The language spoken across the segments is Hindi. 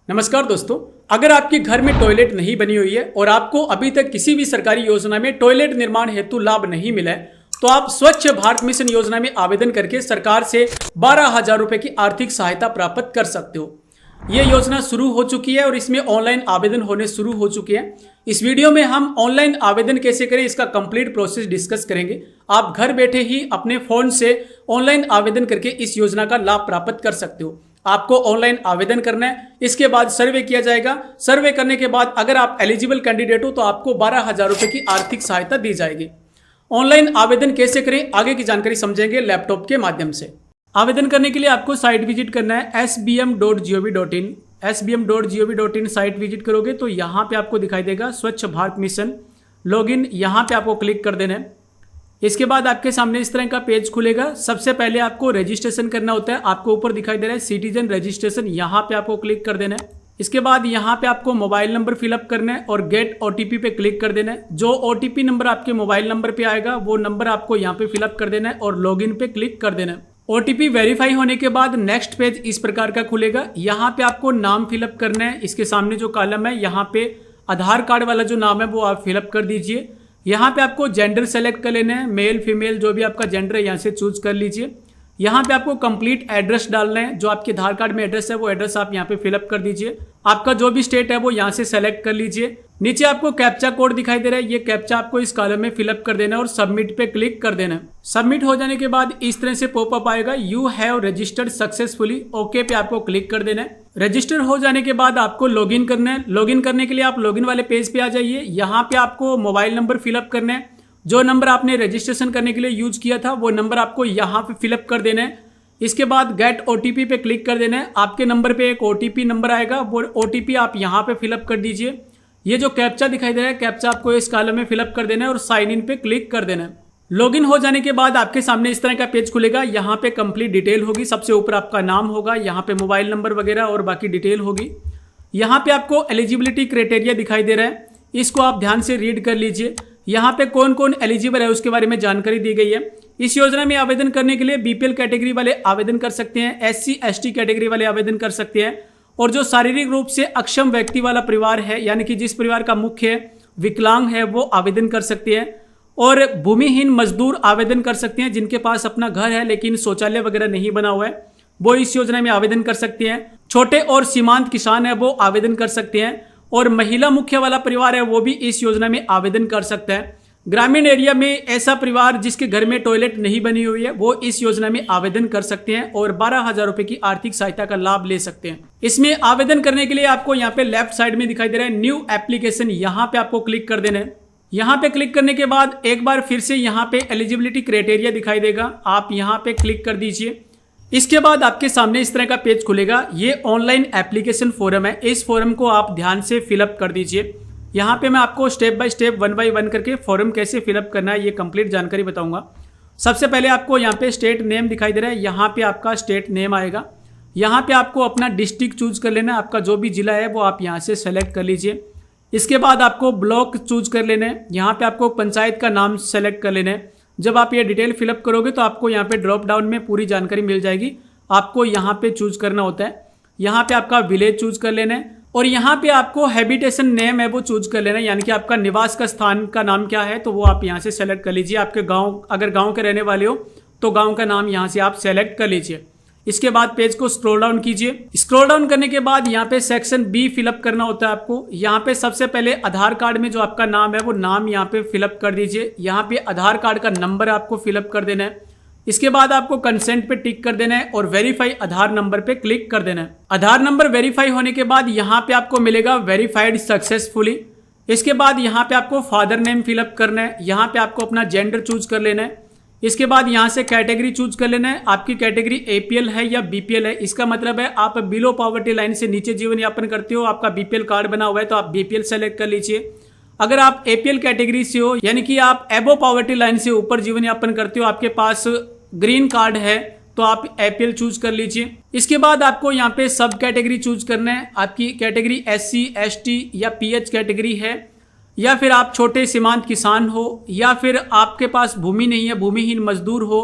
नमस्कार दोस्तों, अगर आपके घर में टॉयलेट नहीं बनी हुई है और आपको अभी तक किसी भी सरकारी योजना में टॉयलेट निर्माण हेतु लाभ नहीं मिला है तो आप स्वच्छ भारत मिशन योजना में आवेदन करके सरकार से 12,000 रुपए की आर्थिक सहायता प्राप्त कर सकते हो। ये योजना शुरू हो चुकी है और इसमें ऑनलाइन आवेदन होने शुरू हो चुके हैं। इस वीडियो में हम ऑनलाइन आवेदन कैसे करें इसका कंप्लीट प्रोसेस डिस्कस करेंगे। आप घर बैठे ही अपने फोन से ऑनलाइन आवेदन करके इस योजना का लाभ प्राप्त कर सकते हो। आपको ऑनलाइन आवेदन करना है, इसके बाद सर्वे किया जाएगा। सर्वे करने के बाद अगर आप एलिजिबल कैंडिडेट हो तो आपको 12,000 रुपए की आर्थिक सहायता दी जाएगी। ऑनलाइन आवेदन कैसे करें आगे की जानकारी समझेंगे लैपटॉप के माध्यम से। आवेदन करने के लिए आपको साइट विजिट करना है sbm.gov.in। sbm.gov.in साइट विजिट करोगे तो यहाँ पे आपको दिखाई देगा स्वच्छ भारत मिशन लॉगिन, यहाँ पे आपको क्लिक कर देना है। इसके बाद आपके सामने इस तरह का पेज खुलेगा। सबसे पहले आपको रजिस्ट्रेशन करना होता है। आपको ऊपर दिखाई दे रहा है सिटीजन रजिस्ट्रेशन, यहाँ पे आपको क्लिक कर देना है। इसके बाद यहाँ पे आपको मोबाइल नंबर फिलअप करना है और गेट ओटीपी पे क्लिक कर देना है। जो ओटीपी नंबर आपके मोबाइल नंबर पे आएगा वो नंबर आपको यहाँ पे फिलअप कर देना है और लॉगिन पे क्लिक कर देना है। ओटीपी वेरीफाई होने के बाद नेक्स्ट पेज इस प्रकार का खुलेगा। यहाँ पे आपको नाम फिलअप करना है। इसके सामने जो कॉलम है यहाँ पे आधार कार्ड वाला जो नाम है वो आप फिलअप कर दीजिए। यहाँ पे आपको जेंडर सेलेक्ट कर लेना है, मेल फीमेल जो भी आपका जेंडर है यहाँ से चूज कर लीजिए। यहाँ पे आपको कंप्लीट एड्रेस डालना है, जो आपके आधार कार्ड में एड्रेस है वो एड्रेस आप यहाँ पे फिलअप कर दीजिए। आपका जो भी स्टेट है वो यहाँ से सेलेक्ट कर लीजिए। नीचे आपको कैप्चा कोड दिखाई दे रहा है, ये कैप्चा आपको इस कॉलम में फिलअप कर देना है और सबमिट पे क्लिक कर देना है। सबमिट हो जाने के बाद इस तरह से पॉपअप आएगा, you have registered successfully, okay पे आपको क्लिक कर देना है। रजिस्टर हो जाने के बाद आपको लॉगिन करना है। लॉगिन करने के लिए आप लॉगिन वाले पेज पे आ जाइए। यहाँ पे आपको मोबाइल नंबर फिलअप करना है। जो नंबर आपने रजिस्ट्रेशन करने के लिए यूज किया था वो नंबर आपको यहाँ पे फिलअप कर देना है। इसके बाद गेट ओटीपी पे क्लिक कर देना है। आपके नंबर पे एक ओटीपी नंबर आएगा, वो ओटीपी आप यहाँ पे फिलअप कर दीजिए। ये जो कैप्चा दिखाई दे रहा है, कैप्चा आपको इस कॉलम में फिलअप कर देना है और साइन इन पे क्लिक कर देना है। लॉगिन हो जाने के बाद आपके सामने इस तरह का पेज खुलेगा। यहाँ पे कंप्लीट डिटेल होगी। सबसे ऊपर आपका नाम होगा, यहाँ पे मोबाइल नंबर वगैरह और बाकी डिटेल होगी। यहाँ पे आपको एलिजिबिलिटी क्राइटेरिया दिखाई दे रहा है, इसको आप ध्यान से रीड कर लीजिए। यहाँ पे कौन कौन एलिजिबल है उसके बारे में जानकारी दी गई है। इस योजना में आवेदन करने के लिए बीपीएल कैटेगरी वाले आवेदन कर सकते हैं, एससी एसटी कैटेगरी वाले आवेदन कर सकते हैं और जो शारीरिक रूप से अक्षम व्यक्ति वाला परिवार है, यानी कि जिस परिवार का मुख्य विकलांग है, वो आवेदन कर सकते हैं। और भूमिहीन मजदूर आवेदन कर सकते हैं, जिनके पास अपना घर है लेकिन शौचालय वगैरह नहीं बना हुआ है, वो इस योजना में आवेदन कर सकते हैं। छोटे और सीमांत किसान है वो आवेदन कर सकते हैं और महिला मुख्य वाला परिवार है वो भी इस योजना में आवेदन कर सकता है। ग्रामीण एरिया में ऐसा परिवार जिसके घर में टॉयलेट नहीं बनी हुई है वो इस योजना में आवेदन कर सकते हैं और 12,000 रुपए की आर्थिक सहायता का लाभ ले सकते हैं। इसमें आवेदन करने के लिए आपको यहाँ पे लेफ्ट साइड में दिखाई दे रहा है न्यू एप्लीकेशन, यहाँ पे आपको क्लिक कर देना है। यहाँ पे क्लिक करने के बाद एक बार फिर से यहाँ पे एलिजिबिलिटी क्राइटेरिया दिखाई देगा, आप यहाँ पे क्लिक कर दीजिए। इसके बाद आपके सामने इस तरह का पेज खुलेगा। ये ऑनलाइन एप्लीकेशन फॉर्म है, इस फॉर्म को आप ध्यान से फिलअप कर दीजिए। यहाँ पे मैं आपको स्टेप बाय स्टेप 1 बाय 1 करके फॉर्म कैसे फिलअप करना है ये कंप्लीट जानकारी बताऊंगा। सबसे पहले आपको यहाँ पे स्टेट नेम दिखाई दे रहा है, यहाँ पे आपका स्टेट नेम आएगा। यहाँ पे आपको अपना डिस्ट्रिक्ट चूज कर लेना है, आपका जो भी जिला है वो आप यहाँ से सेलेक्ट कर लीजिए। इसके बाद आपको ब्लॉक चूज कर लेना है, यहाँ पे आपको पंचायत का नाम सेलेक्ट कर लेना है। जब आप ये डिटेल फिलअप करोगे तो आपको यहाँ पे ड्रॉप डाउन में पूरी जानकारी मिल जाएगी। आपको यहाँ पे चूज करना होता है, यहाँ पे आपका विलेज चूज कर लेना है और यहाँ पे आपको हैबिटेशन नेम है वो चूज कर लेना है, यानी कि आपका निवास का स्थान का नाम क्या है तो वो आप यहाँ से सेलेक्ट कर लीजिए। आपके गाँव, अगर गाँव के रहने वाले हो तो गाँव का नाम यहाँ से आप सेलेक्ट कर लीजिए। इसके बाद पेज को स्क्रॉल डाउन कीजिए। स्क्रॉल डाउन करने के बाद यहाँ पे सेक्शन बी फिलअप करना होता है आपको। यहाँ पे सबसे पहले आधार कार्ड में जो आपका नाम है वो नाम यहाँ पे फिलअप कर दीजिए। यहाँ पे आधार कार्ड का नंबर आपको फिलअप कर देना है। इसके बाद आपको कंसेंट पे टिक कर देना है और वेरीफाई आधार नंबर पे क्लिक कर देना है। आधार नंबर वेरीफाई होने के बाद यहाँ पे आपको मिलेगा वेरीफाइड सक्सेसफुली। इसके बाद यहाँ पे आपको फादर नेम फिलअप करना है, यहाँ पे आपको अपना जेंडर चूज कर लेना है। इसके बाद यहाँ से कैटेगरी चूज कर लेना है, आपकी कैटेगरी एपीएल है या बीपीएल है। इसका मतलब है आप बिलो पॉवर्टी लाइन से नीचे जीवन यापन करते हो, आपका बीपीएल कार्ड बना हुआ है तो आप बीपीएल सेलेक्ट कर लीजिए। अगर आप एपीएल कैटेगरी से हो, यानी कि आप एबो पॉवर्टी लाइन से ऊपर जीवन यापन करते हो, आपके पास ग्रीन कार्ड है तो आप एपीएल चूज कर लीजिए। इसके बाद आपको यहाँ पे सब कैटेगरी चूज करना है। आपकी कैटेगरी एससी एसटी या पीएच कैटेगरी है, या फिर आप छोटे सीमांत किसान हो, या फिर आपके पास भूमि नहीं है, भूमिहीन मजदूर हो,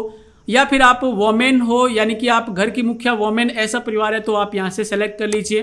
या फिर आप वोमेन हो, यानी कि आप घर की मुखिया वोमेन ऐसा परिवार है तो आप यहाँ से सेलेक्ट कर लीजिए।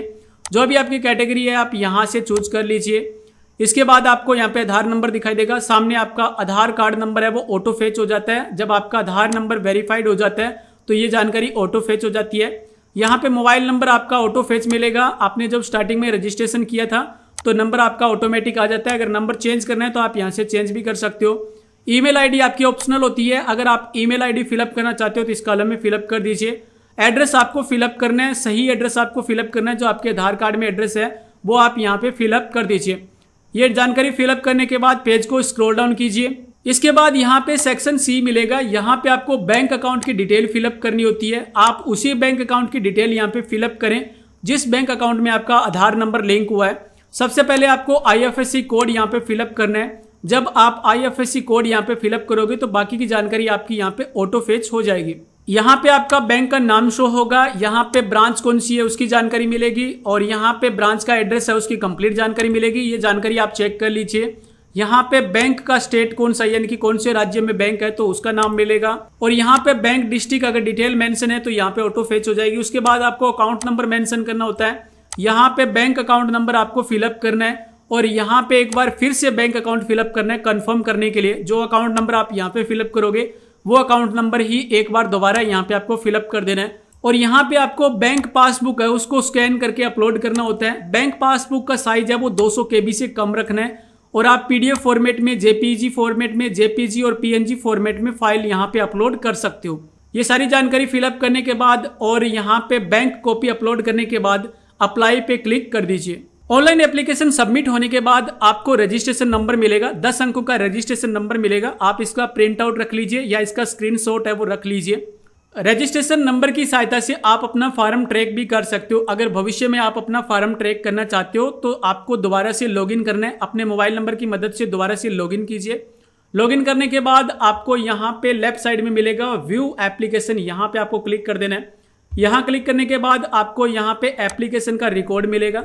जो भी आपकी कैटेगरी है आप यहाँ से चूज कर लीजिए। इसके बाद आपको यहाँ पे आधार नंबर दिखाई देगा, सामने आपका आधार कार्ड नंबर है वो ऑटो फेच हो जाता है। जब आपका आधार नंबर वेरीफाइड हो जाता है तो ये जानकारी ऑटो फेच हो जाती है। यहाँ पे मोबाइल नंबर आपका ऑटो फेच मिलेगा। आपने जब स्टार्टिंग में रजिस्ट्रेशन किया था तो नंबर आपका ऑटोमेटिक आ जाता है। अगर नंबर चेंज करना है तो आप यहाँ से चेंज भी कर सकते हो। ईमेल आईडी आपकी ऑप्शनल होती है, अगर आप ईमेल आईडी फिलअप करना चाहते हो तो इस कॉलम में फिलअप कर दीजिए। एड्रेस आपको फिलअप करना है, सही एड्रेस आपको फिलअप करना है, जो आपके आधार कार्ड में एड्रेस है वो आप यहाँ पे फिलअप कर दीजिए। ये जानकारी फिलअप करने के बाद पेज को स्क्रॉल डाउन कीजिए। इसके बाद यहाँ पे सेक्शन सी मिलेगा, यहाँ पे आपको बैंक अकाउंट की डिटेल फिलअप करनी होती है। आप उसी बैंक अकाउंट की डिटेल यहाँ पे फिलअप करें जिस बैंक अकाउंट में आपका आधार नंबर लिंक हुआ है। सबसे पहले आपको IFSC कोड यहाँ पे फिलअप करना है। जब आप IFSC कोड यहाँ पे फिलअप करोगे तो बाकी की जानकारी आपकी यहाँ पे ऑटो फेच हो जाएगी। यहाँ पे आपका बैंक का नाम शो होगा, यहाँ पे ब्रांच कौन सी है उसकी जानकारी मिलेगी, और यहाँ पे ब्रांच का एड्रेस है उसकी कंप्लीट जानकारी मिलेगी। ये जानकारी आप चेक कर लीजिए। यहाँ पे बैंक का स्टेट कौन सा, यानी कि कौन से राज्य में बैंक है तो उसका नाम मिलेगा, और यहाँ पे बैंक डिस्ट्रिक्ट अगर डिटेल मेंशन है तो यहाँ पे ऑटो फेच हो जाएगी। उसके बाद आपको अकाउंट नंबर मेंशन करना होता है। यहाँ पे बैंक अकाउंट नंबर आपको फिलअप करना है, और यहाँ पे एक बार फिर से बैंक अकाउंट फिलअप करना है कंफर्म करने के लिए। जो अकाउंट नंबर आप यहाँ पे फिलअप करोगे वो अकाउंट नंबर ही एक बार दोबारा यहाँ पे आपको फिलअप कर देना है। और यहाँ पे आपको बैंक पासबुक है उसको स्कैन करके अपलोड करना होता है। बैंक पासबुक का साइज है वो 200 KB से कम रखना है, और आप PDF फॉर्मेट में, JPG फॉर्मेट में, JPG और PNG फॉर्मेट में फाइल यहाँ पे अपलोड कर सकते हो। ये सारी जानकारी फिलअप करने के बाद और यहाँ पे बैंक कॉपी अपलोड करने के बाद अप्लाई पे क्लिक कर दीजिए। ऑनलाइन एप्लीकेशन सबमिट होने के बाद आपको रजिस्ट्रेशन नंबर मिलेगा, 10 अंकों का रजिस्ट्रेशन नंबर मिलेगा। आप इसका प्रिंट आउट रख लीजिए या इसका स्क्रीनशॉट है वो रख लीजिए। रजिस्ट्रेशन नंबर की सहायता से आप अपना फार्म ट्रैक भी कर सकते हो। अगर भविष्य में आप अपना फार्म ट्रैक करना चाहते हो तो आपको दोबारा से लॉगिन करना है। अपने मोबाइल नंबर की मदद से दोबारा से लॉगिन कीजिए। लॉगिन करने के बाद आपको यहाँ पे लेफ्ट साइड में मिलेगा व्यू एप्लीकेशन, यहाँ पे आपको क्लिक कर देना है। यहाँ क्लिक करने के बाद आपको यहाँ पे एप्लीकेशन का रिकॉर्ड मिलेगा।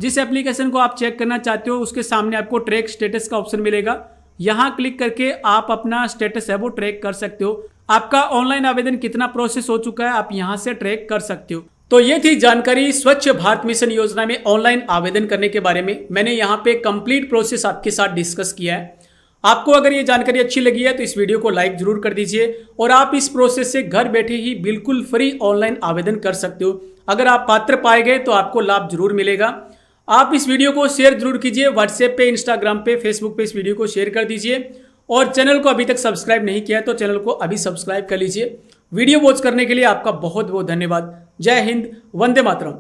जिस एप्लीकेशन को आप चेक करना चाहते हो उसके सामने आपको ट्रैक स्टेटस का ऑप्शन मिलेगा। यहाँ क्लिक करके आप अपना स्टेटस है वो ट्रैक कर सकते हो। आपका ऑनलाइन आवेदन कितना प्रोसेस हो चुका है आप यहाँ से ट्रैक कर सकते हो। तो ये थी जानकारी स्वच्छ भारत मिशन योजना में ऑनलाइन आवेदन करने के बारे में। मैंने यहाँ पे कंप्लीट प्रोसेस आपके साथ डिस्कस किया है। आपको अगर ये जानकारी अच्छी लगी है तो इस वीडियो को लाइक जरूर कर दीजिए, और आप इस प्रोसेस से घर बैठे ही बिल्कुल फ्री ऑनलाइन आवेदन कर सकते हो। अगर आप पात्र पाए गए तो आपको लाभ जरूर मिलेगा। आप इस वीडियो को शेयर जरूर कीजिए, व्हाट्सएप पे, इंस्टाग्राम पे, फेसबुक पे इस वीडियो को शेयर कर दीजिए, और चैनल को अभी तक सब्सक्राइब नहीं किया है तो चैनल को अभी सब्सक्राइब कर लीजिए। वीडियो वॉच करने के लिए आपका बहुत बहुत धन्यवाद। जय हिंद, वंदे मातरम।